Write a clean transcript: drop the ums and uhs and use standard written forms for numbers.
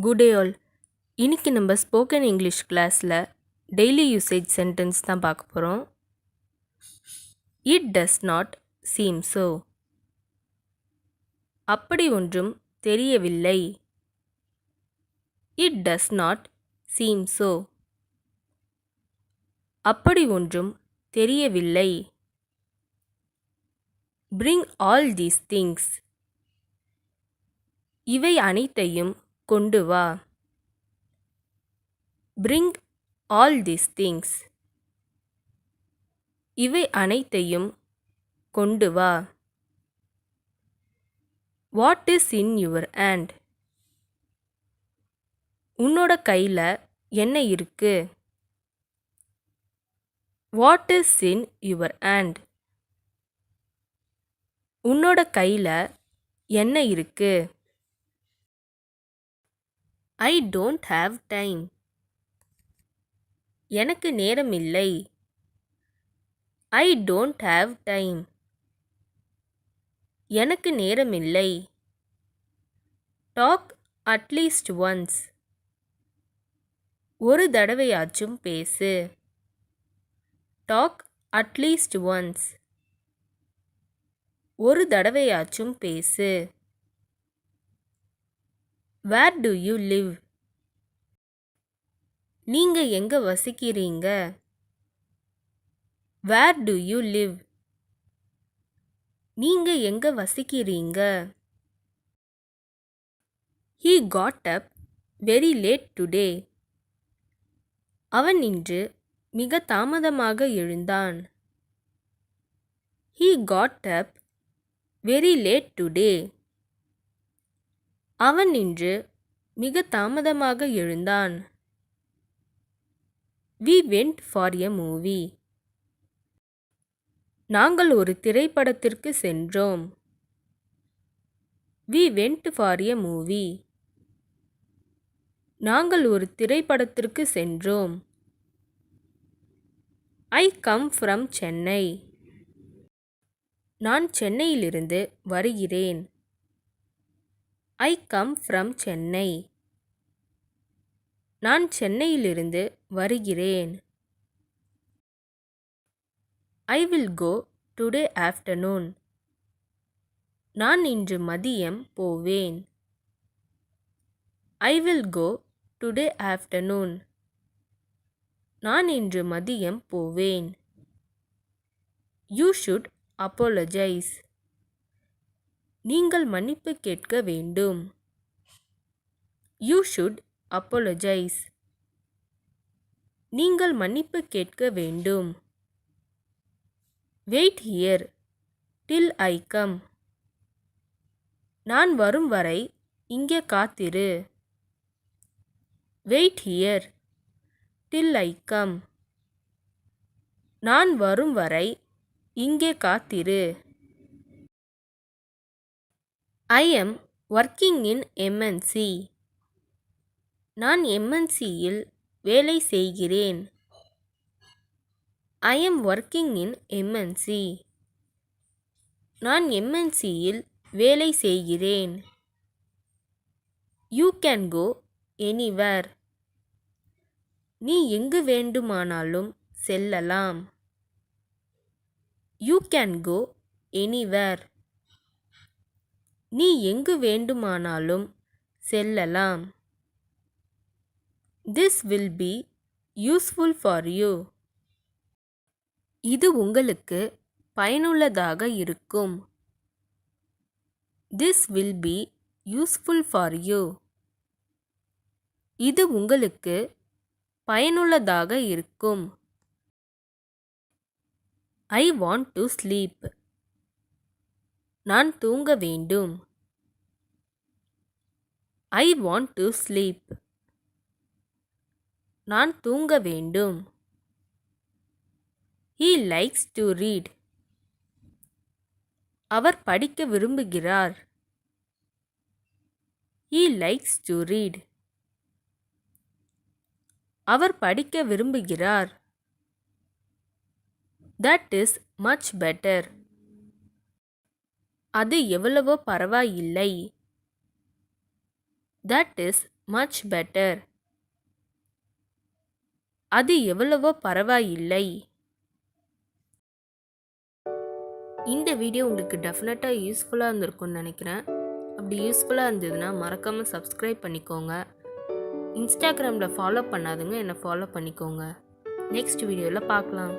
Good day all. இன்னைக்கு நம்ம spoken English கிளாஸில் டெய்லி யூசேஜ் சென்டென்ஸ் தான் பார்க்க போகிறோம். It does not seam so. அப்படி ஒன்றும் தெரியவில்லை. It does not seam so. அப்படி ஒன்றும் தெரியவில்லை. Bring all these things. இவை அனைத்தையும் கொண்டு வா. Bring all these things. இவை அனைத்தையும் கொண்டு வா. What is in your hand. உன்னோட கையில் என்ன இருக்கு? What is in your hand. உன்னோட கையில் என்ன இருக்கு? ஐ டோன்ட் ஹாவ் டைம். எனக்கு நேரம் இல்லை. ஐ டோன்ட் ஹாவ் டைம். எனக்கு நேரம் இல்லை. Talk at least once. ஒரு தடவையாச்சும் பேசு. Talk at least once. ஒரு தடவையாச்சும் பேசு. Where do you live. நீங்க எங்க வசிக்கிறீங்க? Where do you live. நீங்க எங்க வசிக்கிறீங்க? He got up very late today. அவன் இன்று மிக தாமதமாக எழுந்தான். He got up very late today. அவன் இன்று மிக தாமதமாக எழுந்தான். We went for a movie. நாங்கள் ஒரு திரைப்படத்திற்கு சென்றோம். We went for a movie. நாங்கள் ஒரு திரைப்படத்திற்கு சென்றோம். I come from Chennai. நான் சென்னையிலிருந்து வருகிறேன். I come from Chennai. நான் சென்னையிலிருந்து வருகிறேன். I will go today afternoon. நான் இன்று மதியம் போவேன். I will go today afternoon. நான் இன்று மதியம் போவேன். You should apologize. நீங்கள் மன்னிப்பு கேட்க வேண்டும். You should apologize. நீங்கள் மன்னிப்பு கேட்க வேண்டும். Wait here till I come. நான் வரும் வரை இங்கே காத்திரு. Wait here till I come. நான் வரும் வரை இங்கே காத்திரு. I am working in MNC. நான் MNCயில் வேலை செய்கிறேன். I am working in MNC. நான் MNCயில் வேலை செய்கிறேன். You can go anywhere. நீ எங்கு வேண்டுமானாலும் செல்லலாம். You can go anywhere. நீ எங்கு வேண்டுமானாலும் செல்லலாம். This will be useful for you. இது உங்களுக்கு பயனுள்ளதாக இருக்கும். This will be useful for you. இது உங்களுக்கு பயனுள்ளதாக இருக்கும். I want to sleep. நான் தூங்க வேண்டும். I want to sleep. நான் தூங்க வேண்டும். He likes to read. அவர் படிக்க விரும்புகிறார். He likes to read. அவர் படிக்க விரும்புகிறார். That is much better. அது எவ்வளவோ பரவாயில்லை. That is much better. அது எவ்வளவோ பரவாயில்லை. இந்த வீடியோ உங்களுக்கு டெஃபினட்டாக யூஸ்ஃபுல்லாக இருந்திருக்கும்னு நினைக்கிறேன். அப்படி யூஸ்ஃபுல்லாக இருந்ததுன்னா மறக்காமல் சப்ஸ்கிரைப் பண்ணிக்கோங்க. இன்ஸ்டாகிராமில் ஃபாலோ பண்ணாதுங்க, என்னை ஃபாலோ பண்ணிக்கோங்க. நெக்ஸ்ட் வீடியோவில் பார்க்கலாம்.